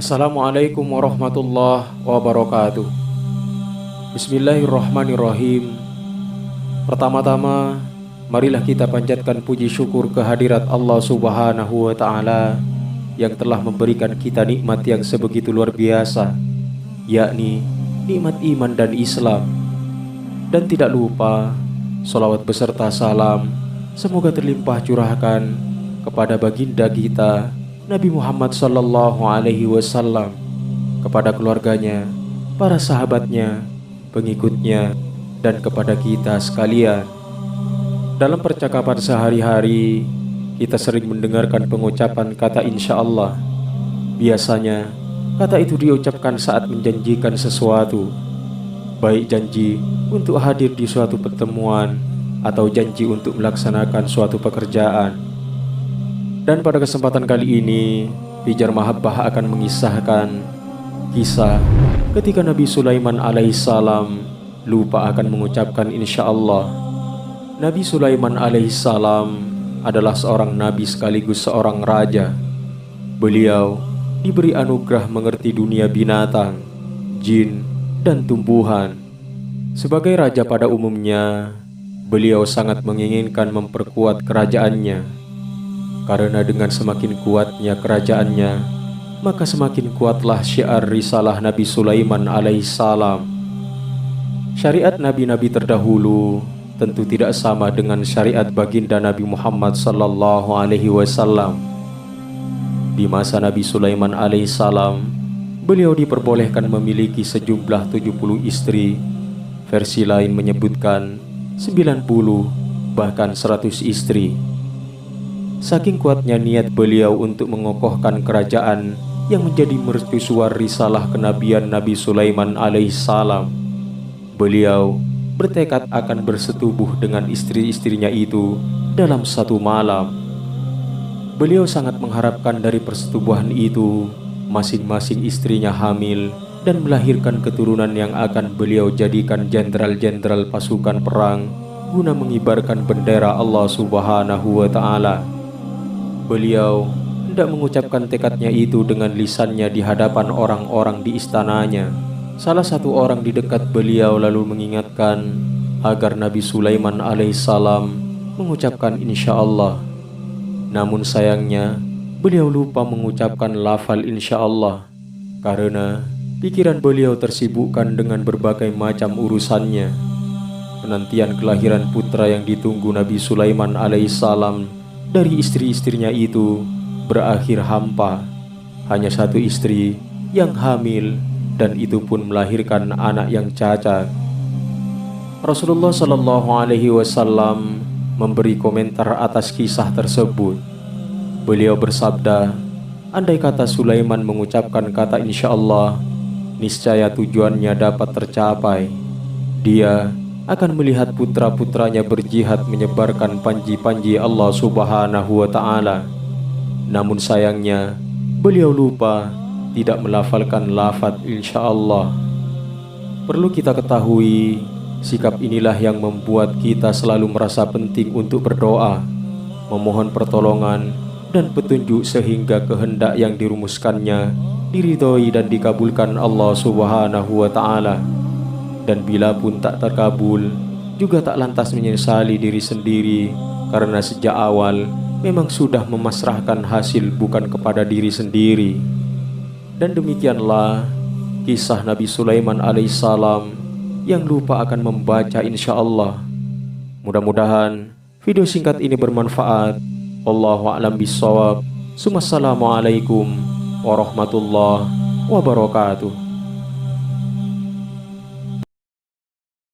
Assalamualaikum warahmatullahi wabarakatuh. Bismillahirrahmanirrahim. Pertama-tama, marilah kita panjatkan puji syukur kehadirat Allah Subhanahu wa Ta'ala yang telah memberikan kita nikmat yang sebegitu luar biasa, yakni nikmat iman dan Islam. Dan tidak lupa, sholawat beserta salam semoga terlimpah curahkan kepada baginda kita Nabi Muhammad sallallahu alaihi wasallam, kepada keluarganya, para sahabatnya, pengikutnya, dan kepada kita sekalian. Dalam percakapan sehari-hari, kita sering mendengarkan pengucapan kata insya Allah. Biasanya, kata itu diucapkan saat menjanjikan sesuatu, baik janji untuk hadir di suatu pertemuan atau janji untuk melaksanakan suatu pekerjaan. Dan pada kesempatan kali ini, Pijar Mahabbah akan mengisahkan kisah ketika Nabi Sulaiman alaihissalam lupa akan mengucapkan insya Allah. Nabi Sulaiman alaihissalam adalah seorang nabi sekaligus seorang raja. Beliau diberi anugerah mengerti dunia binatang, jin, dan tumbuhan. Sebagai raja pada umumnya, beliau sangat menginginkan memperkuat kerajaannya. Karena dengan semakin kuatnya kerajaannya, maka semakin kuatlah syiar risalah Nabi Sulaiman alaihissalam. Syariat nabi-nabi terdahulu tentu tidak sama dengan syariat baginda Nabi Muhammad sallallahu alaihi wasallam. Di masa Nabi Sulaiman alaihissalam, beliau diperbolehkan memiliki sejumlah 70 istri. Versi lain menyebutkan 90 bahkan 100 istri. Saking kuatnya niat beliau untuk mengokohkan kerajaan yang menjadi mercusuar risalah kenabian Nabi Sulaiman alaihissalam, beliau bertekad akan bersetubuh dengan istri-istrinya itu dalam satu malam. Beliau sangat mengharapkan dari persetubuhan itu masing-masing istrinya hamil dan melahirkan keturunan yang akan beliau jadikan jenderal-jenderal pasukan perang guna mengibarkan bendera Allah Subhanahu wa Ta'ala. Beliau hendak mengucapkan tekadnya itu dengan lisannya di hadapan orang-orang di istananya. Salah satu orang di dekat beliau lalu mengingatkan agar Nabi Sulaiman alaihissalam mengucapkan insya Allah. Namun sayangnya, beliau lupa mengucapkan lafal insya Allah karena pikiran beliau tersibukkan dengan berbagai macam urusannya. Penantian kelahiran putra yang ditunggu Nabi Sulaiman alaihissalam dari istri-istrinya itu berakhir hampa. Hanya satu istri yang hamil, dan itu pun melahirkan anak yang cacat. Rasulullah Shallallahu Alaihi Wasallam memberi komentar atas kisah tersebut. Beliau bersabda, andai kata Sulaiman mengucapkan kata insya Allah, niscaya tujuannya dapat tercapai. Dia akan melihat putra-putranya berjihad menyebarkan panji-panji Allah Subhanahu wa Ta'ala. Namun sayangnya, beliau lupa tidak melafalkan lafaz insya Allah. Perlu kita ketahui, sikap inilah yang membuat kita selalu merasa penting untuk berdoa, memohon pertolongan dan petunjuk sehingga kehendak yang dirumuskannya diridhoi dan dikabulkan Allah Subhanahu wa Ta'ala. Dan bila pun tak terkabul, juga tak lantas menyesali diri sendiri, karena sejak awal memang sudah memasrahkan hasil bukan kepada diri sendiri. Dan demikianlah kisah Nabi Sulaiman alaihissalam yang lupa akan membaca insya Allah. Mudah-mudahan video singkat ini bermanfaat. Wallahu a'lam bishawab. Assalamualaikum warahmatullahi wabarakatuh.